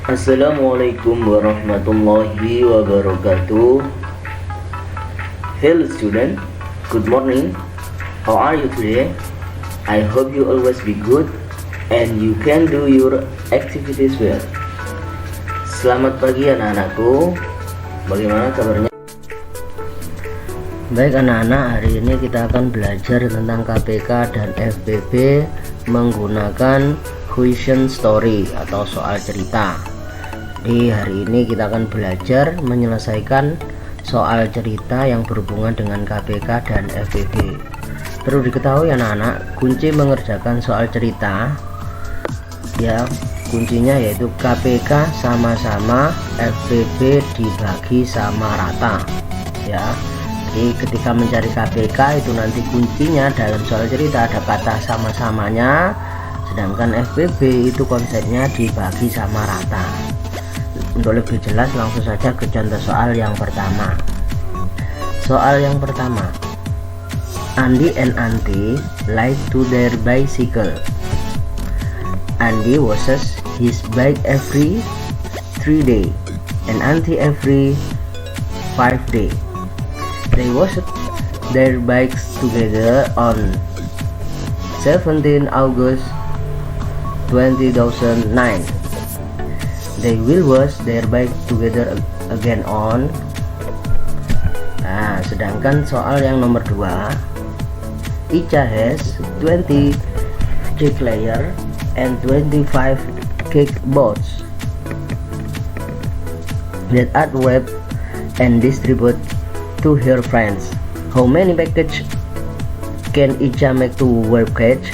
Assalamualaikum warahmatullahi wabarakatuh. Hello student, good morning. How are you today? I hope you always be good and you can do your activities well. Selamat pagi anak-anakku. Bagaimana kabarnya? Baik anak-anak, hari ini kita akan belajar tentang KPK dan FBB menggunakan question story atau soal cerita. Di hari ini kita akan belajar menyelesaikan soal cerita yang berhubungan dengan KPK dan FBB. Perlu diketahui anak-anak, kunci mengerjakan soal cerita ya, kuncinya yaitu KPK sama-sama, FBB dibagi sama rata ya. Jadi ketika mencari KPK itu nanti kuncinya dalam soal cerita ada kata sama-samanya, sedangkan FBB itu konsepnya dibagi sama rata. Untuk lebih jelas langsung saja ke contoh soal yang pertama. Soal yang pertama, Andy and Auntie like to their bicycle. Andy washes his bike every 3 days and Auntie every 5 days. They washed their bikes together on 17 August 2009. They will wash their bike together again on. Nah, sedangkan soal yang nomor 2, Ica has 20 cake layer and 25 cake boards that are wrapped and distribute to her friends. How many package can Ica make to web page?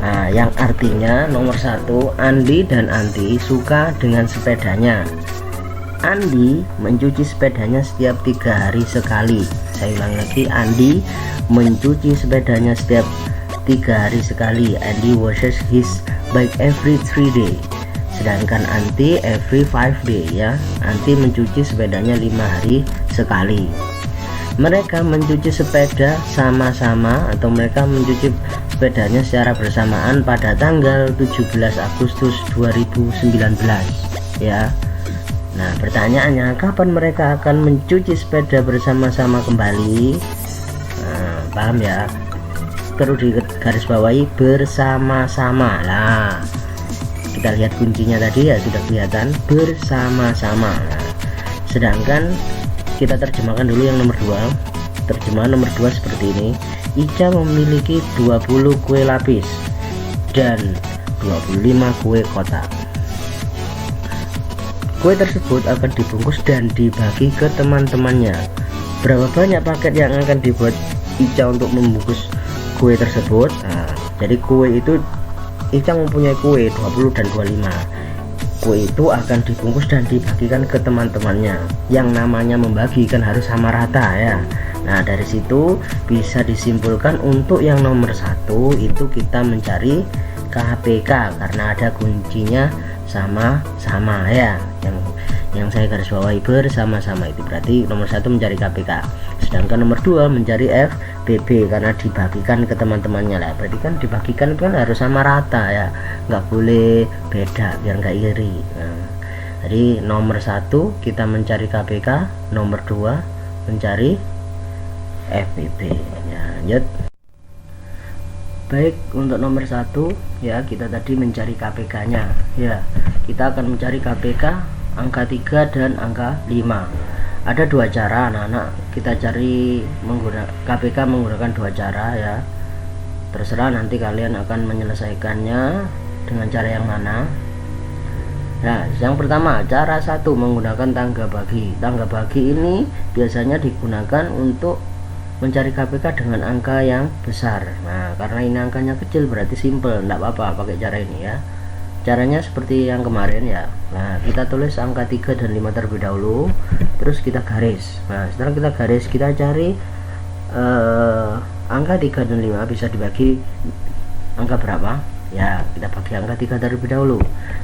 Nah, yang artinya nomor 1, Andi dan Anti suka dengan sepedanya. Andi mencuci sepedanya setiap 3 hari sekali. Saya ulangi lagi, Andi mencuci sepedanya setiap 3 hari sekali. Andy washes his bike every 3 days. Sedangkan Anti every 5 days ya. Anti mencuci sepedanya 5 hari sekali. Mereka mencuci sepeda sama-sama atau mereka mencuci sepedanya secara bersamaan pada tanggal 17 Agustus 2019 ya. Nah, pertanyaannya kapan mereka akan mencuci sepeda bersama-sama kembali? Nah, paham ya? Perlu digarisbawahi bersama-sama lah. Kita lihat kuncinya tadi ya, sudah kelihatan bersama-sama. Nah, sedangkan kita terjemahkan dulu yang nomor 2. Terjemahan nomor 2 seperti ini. Ica memiliki 20 kue lapis dan 25 kue kotak. Kue tersebut akan dibungkus dan dibagi ke teman-temannya. Berapa banyak paket yang akan dibuat Ica untuk membungkus kue tersebut? Nah, jadi kue itu Ica mempunyai kue 20 dan 25. Kue itu akan dibungkus dan dibagikan ke teman-temannya. Yang namanya membagi kan harus sama rata ya. Nah, dari situ bisa disimpulkan untuk yang nomor 1 itu kita mencari KPK karena ada kuncinya sama-sama ya. Yang saya garis bawahi bersama-sama itu berarti nomor 1 mencari KPK. Sedangkan nomor 2 mencari FBB karena dibagikan ke teman-temannya lah. Berarti kan dibagikan itu kan harus sama rata ya, nggak boleh beda biar nggak iri. Nah, jadi nomor 1 kita mencari KPK, nomor 2 mencari FBB ya. Lanjut. Baik, untuk nomor 1 ya, kita tadi mencari KPK nya ya. Kita akan mencari KPK angka 3 dan angka 5. Ada 2 cara anak-anak, kita cari menggunakan KPK menggunakan 2 cara ya. Terserah nanti kalian akan menyelesaikannya dengan cara yang mana. Nah, yang pertama cara 1 menggunakan tangga bagi. Tangga bagi ini biasanya digunakan untuk mencari KPK dengan angka yang besar. Nah, karena ini angkanya kecil berarti simple, enggak apa-apa pakai cara ini ya. Caranya seperti yang kemarin ya. Nah, kita tulis angka 3 dan 5 terlebih dahulu, terus kita garis. Nah, setelah kita garis, kita cari angka 3 dan 5 bisa dibagi angka berapa ya. Kita bagi angka 3 terlebih dahulu.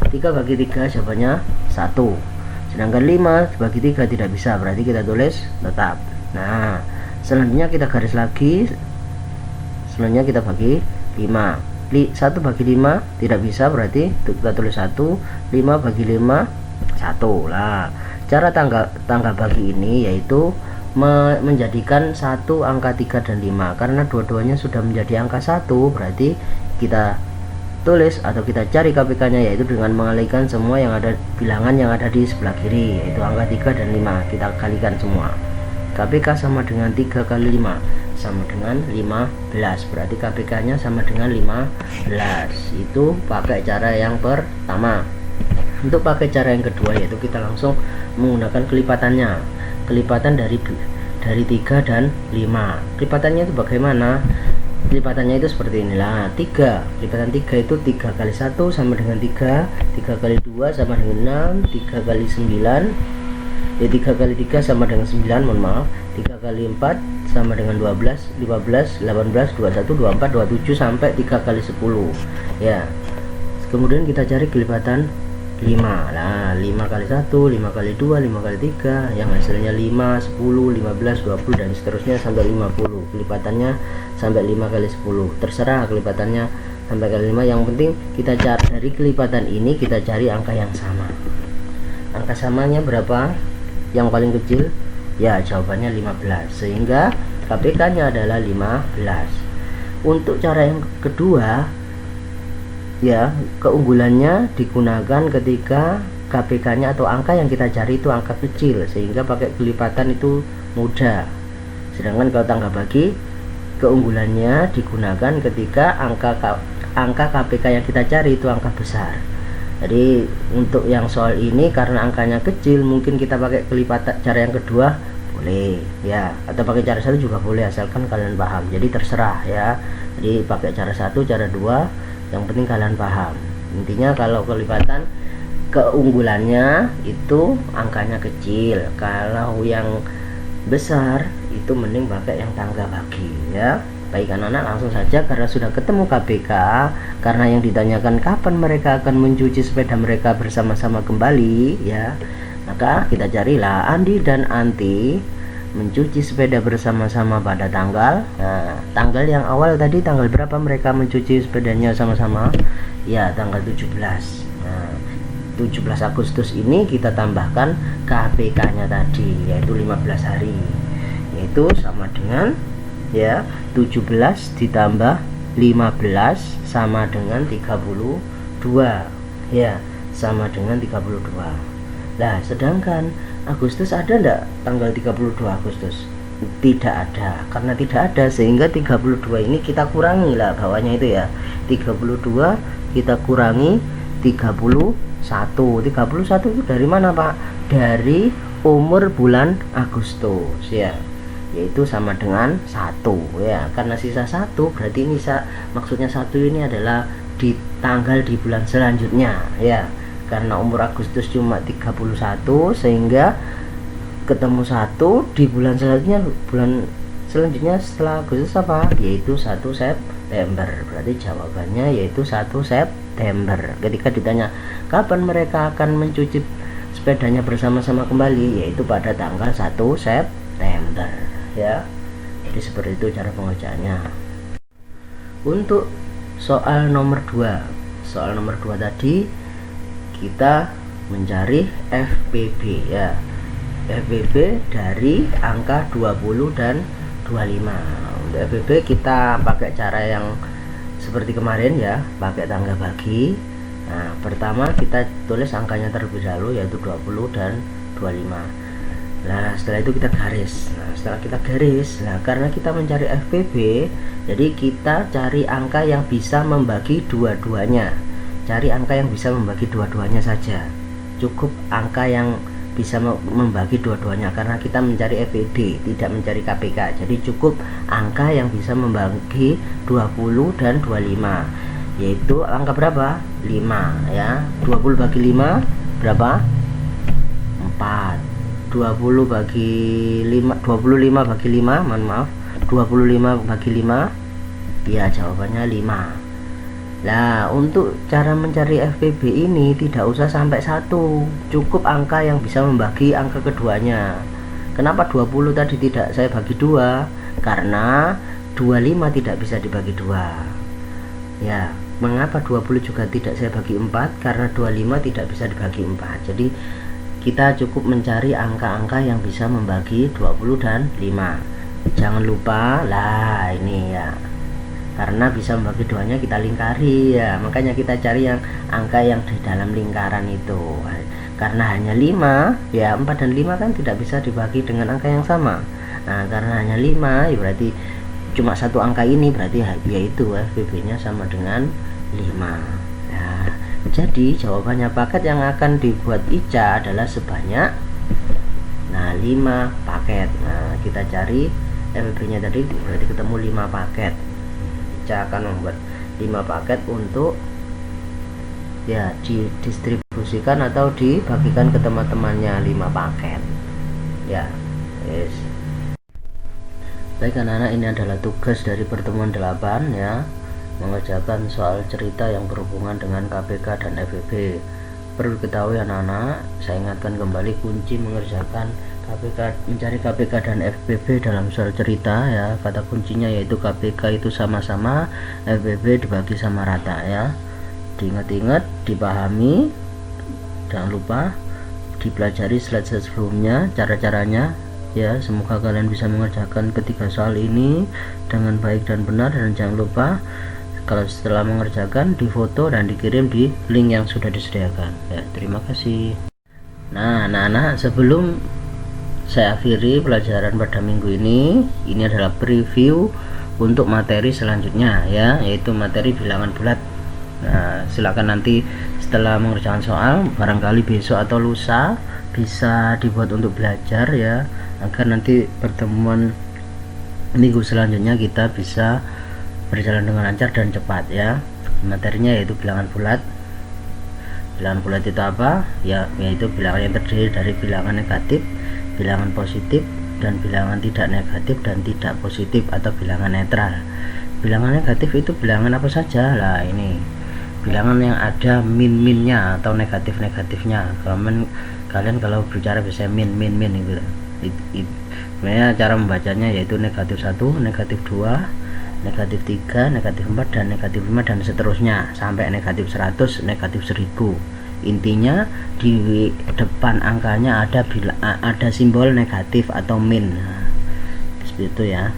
3 bagi 3 jawabannya 1. Sedangkan 5 bagi 3 tidak bisa, berarti kita tulis tetap. Nah, selanjutnya kita garis lagi, selanjutnya kita bagi 5. 1 bagi 5 tidak bisa, berarti kita tulis 1. 5 bagi 5 1 lah. Cara tanggal bagi ini yaitu menjadikan 1 angka 3 dan 5, karena dua-duanya sudah menjadi angka 1, berarti kita tulis atau kita cari KPK nya yaitu dengan mengalihkan semua yang ada bilangan yang ada di sebelah kiri, yaitu angka 3 dan 5 kita kalikan semua. KPK sama dengan 3 kali 5 sama dengan 15, berarti KPK nya sama dengan 15. Itu pakai cara yang pertama. Untuk pakai cara yang kedua yaitu kita langsung menggunakan kelipatannya, kelipatan dari 3 dan 5. Kelipatannya itu bagaimana? Kelipatannya itu seperti inilah. 3, kelipatan 3 itu 3 kali 1 sama dengan 3, 3 kali 2 sama dengan 6, 3 kali 9 ya 3 kali 3 sama dengan 9, mohon maaf, 3 kali 4 sama dengan 12, 15, 18, 21, 24, 27 sampai 3 kali 10 ya. Kemudian kita cari kelipatan 5 lah. 5 kali 1, 5 kali 2, 5 kali 3 yang hasilnya 5, 10, 15, 20 dan seterusnya sampai 50. Kelipatannya sampai 5 kali 10, terserah kelipatannya sampai kali 5, yang penting kita cari dari kelipatan ini, kita cari angka yang sama. Angka samanya berapa? Yang paling kecil ya jawabannya 15, sehingga KPK nya adalah 15. Untuk cara yang kedua ya, keunggulannya digunakan ketika KPK nya atau angka yang kita cari itu angka kecil, sehingga pakai kelipatan itu mudah. Sedangkan kalau tanggal bagi, keunggulannya digunakan ketika angka KPK yang kita cari itu angka besar. Jadi untuk yang soal ini karena angkanya kecil, mungkin kita pakai kelipatan cara yang kedua boleh ya, atau pakai cara satu juga boleh, asalkan kalian paham. Jadi terserah ya. Jadi pakai cara satu, cara dua, yang penting kalian paham. Intinya kalau kelipatan, keunggulannya itu angkanya kecil. Kalau yang besar itu mending pakai yang tangga bagi ya. Baik anak-anak, langsung saja karena sudah ketemu KPK, karena yang ditanyakan kapan mereka akan mencuci sepeda mereka bersama-sama kembali ya, maka kita carilah Andi dan Anti mencuci sepeda bersama-sama pada tanggal, nah, tanggal yang awal tadi tanggal berapa mereka mencuci sepedanya sama-sama ya, tanggal 17. Nah, 17 Agustus ini kita tambahkan KPK nya tadi yaitu 15 hari, yaitu sama dengan ya 17 ditambah 15 sama dengan 32 ya, sama dengan 32. Nah sedangkan Agustus ada enggak tanggal 32 Agustus? Tidak ada. Karena tidak ada sehingga 32 ini kita kurangi lah bawahnya itu ya, 32 kita kurangi 31. 31 itu dari mana Pak? Dari umur bulan Agustus ya, yaitu sama dengan 1 ya, karena sisa 1 berarti ini maksudnya 1 ini adalah di tanggal di bulan selanjutnya ya, karena umur Agustus cuma 31 sehingga ketemu 1 di bulan selanjutnya setelah Agustus apa? Yaitu 1 September. Berarti jawabannya yaitu 1 September. Ketika ditanya kapan mereka akan mencuci sepedanya bersama-sama kembali, yaitu pada tanggal 1 September ya. Jadi seperti itu cara pengerjaannya. Untuk soal nomor 2 tadi kita mencari FPB ya, FPB dari angka 20 dan 25. Untuk FPB kita pakai cara yang seperti kemarin ya, pakai tangga bagi. Nah pertama kita tulis angkanya terlebih dahulu yaitu 20 dan 25. Nah setelah itu kita garis. Nah setelah kita garis, nah karena kita mencari FPB, jadi kita cari angka yang bisa membagi dua-duanya. Cari angka yang bisa membagi dua-duanya saja, cukup angka yang bisa membagi dua-duanya, karena kita mencari FPB tidak mencari KPK. Jadi cukup angka yang bisa membagi 20 dan 25, yaitu angka berapa? 5 ya. 20 bagi 5 berapa? 4. 25 bagi 5, mohon maaf, 25 bagi 5 ya, jawabannya 5. Nah untuk cara mencari FPB ini tidak usah sampai 1, cukup angka yang bisa membagi angka keduanya. Kenapa 20 tadi tidak saya bagi 2? Karena 25 tidak bisa dibagi 2. Ya, mengapa 20 juga tidak saya bagi 4? Karena 25 tidak bisa dibagi 4. Jadi kita cukup mencari angka-angka yang bisa membagi 20 dan 5. Jangan lupa lah ini ya, karena bisa membagi duanya kita lingkari ya, makanya kita cari yang angka yang di dalam lingkaran itu. Karena hanya 5 ya, 4 dan 5 kan tidak bisa dibagi dengan angka yang sama. Nah, karena hanya 5 ya berarti cuma satu angka ini, berarti yaitu FBB nya sama dengan 5. Nah, jadi jawabannya paket yang akan dibuat Ica adalah sebanyak 5 paket. Nah, kita cari FBB nya tadi berarti ketemu 5 paket. Ica akan membuat 5 paket untuk ya didistribusikan atau dibagikan ke teman-temannya, 5 paket ya. Yes. Baik anak-anak, ini adalah tugas dari pertemuan 8 ya, mengerjakan soal cerita yang berhubungan dengan KPK dan FBB. Perlu diketahui anak-anak, saya ingatkan kembali kunci mengerjakan KPK, mencari KPK dan FBB dalam soal cerita ya, kata kuncinya yaitu KPK itu sama-sama, FBB dibagi sama rata ya. Diingat-ingat, dipahami, jangan lupa dipelajari slide sebelumnya cara-caranya ya. Semoga kalian bisa mengerjakan ketiga soal ini dengan baik dan benar, dan jangan lupa kalau setelah mengerjakan difoto dan dikirim di link yang sudah disediakan ya. Terima kasih. Nah anak-anak, sebelum saya akhiri pelajaran pada minggu ini adalah preview untuk materi selanjutnya ya, yaitu materi bilangan bulat. Nah, silakan nanti setelah mengerjakan soal, barangkali besok atau lusa bisa dibuat untuk belajar ya, agar nanti pertemuan minggu selanjutnya kita bisa berjalan dengan lancar dan cepat ya. Materinya yaitu bilangan bulat. Bilangan bulat itu apa? Ya, yaitu bilangan yang terdiri dari bilangan negatif, bilangan positif, dan bilangan tidak negatif dan tidak positif atau bilangan netral. Bilangan negatif itu bilangan apa saja? Lah ini bilangan yang ada min-minnya atau negatif-negatifnya. Kalian kalau bicara biasanya min gitu. Sebenarnya cara membacanya yaitu negatif 1, negatif 2, negatif 3, negatif 4, dan negatif 5, dan seterusnya sampai negatif 100, negatif 1000. Intinya di depan angkanya ada simbol negatif atau min. Nah, seperti itu ya.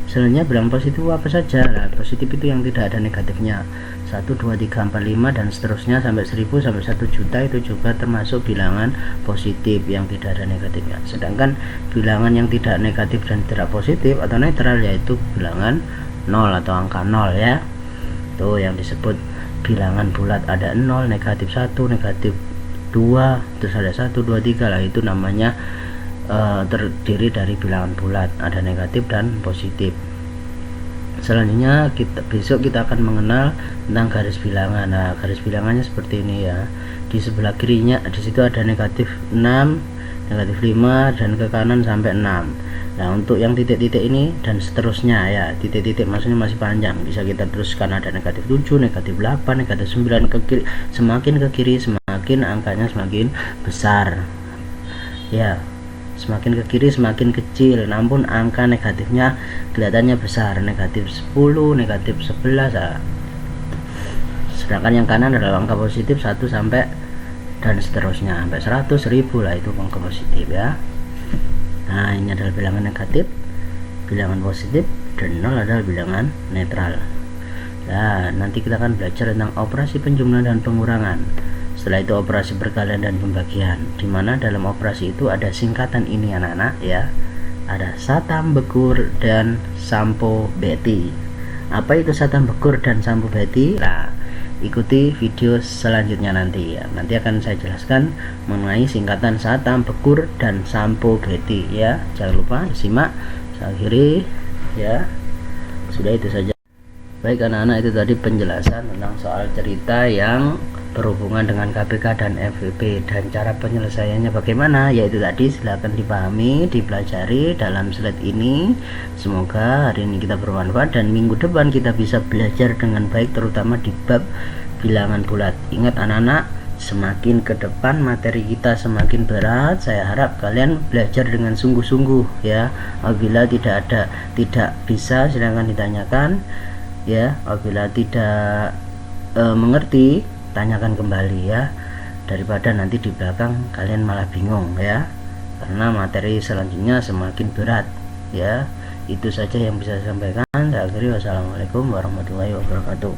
Selanjutnya bilangan positif apa saja? Nah, positif itu yang tidak ada negatifnya. 1, 2, 3, 4, 5 dan seterusnya sampai 1000 sampai 1 juta itu juga termasuk bilangan positif yang tidak ada negatifnya. Sedangkan bilangan yang tidak negatif dan tidak positif atau netral yaitu bilangan 0 atau angka 0 ya. Itu yang disebut bilangan bulat, ada 0, negatif 1, negatif 2, terus ada 1, 2, 3 lah, itu namanya terdiri dari bilangan bulat, ada negatif dan positif. Selanjutnya besok kita akan mengenal tentang garis bilangan. Nah, garis bilangannya seperti ini ya. Di sebelah kirinya di situ ada negatif 6, negatif 5, dan ke kanan sampai 6. Nah, untuk yang titik-titik ini dan seterusnya ya, titik-titik maksudnya masih panjang, bisa kita teruskan, ada negatif 7, negatif 8, negatif 9 ke kiri. Semakin ke kiri semakin angkanya semakin besar ya, semakin ke kiri semakin kecil, namun angka negatifnya kelihatannya besar, negatif 10, negatif 11 ya. Sedangkan yang kanan adalah angka positif 1 sampai dan seterusnya sampai 100, 1000 lah, itu angka positif ya. Nah, ini adalah bilangan negatif, bilangan positif, dan 0 adalah bilangan netral. Nah, nanti kita akan belajar tentang operasi penjumlahan dan pengurangan. Setelah itu operasi perkalian dan pembagian, dimana dalam operasi itu ada singkatan ini anak-anak ya, ada Satam Bekur dan Sampo Beti. Apa itu Satam Bekur dan Sampo Beti? Nah, ikuti video selanjutnya nanti ya. Nanti akan saya jelaskan mengenai singkatan Satam Bekur dan Sampo Beti ya. Jangan lupa simak. Saya akhiri ya. Sudah itu saja. Baik anak-anak, itu tadi penjelasan tentang soal cerita yang berhubungan dengan KPK dan FBB, dan cara penyelesaiannya bagaimana, yaitu tadi silahkan dipahami, dipelajari dalam slide ini. Semoga hari ini kita bermanfaat dan minggu depan kita bisa belajar dengan baik, terutama di bab bilangan bulat. Ingat anak-anak, semakin ke depan materi kita semakin berat. Saya harap kalian belajar dengan sungguh-sungguh ya. Apabila tidak bisa silahkan ditanyakan. ya. Apabila tidak mengerti, tanyakan kembali ya, daripada nanti di belakang kalian malah bingung ya, karena materi selanjutnya semakin berat ya. Itu saja yang bisa saya sampaikan. Saya akhiri, wassalamualaikum warahmatullahi wabarakatuh.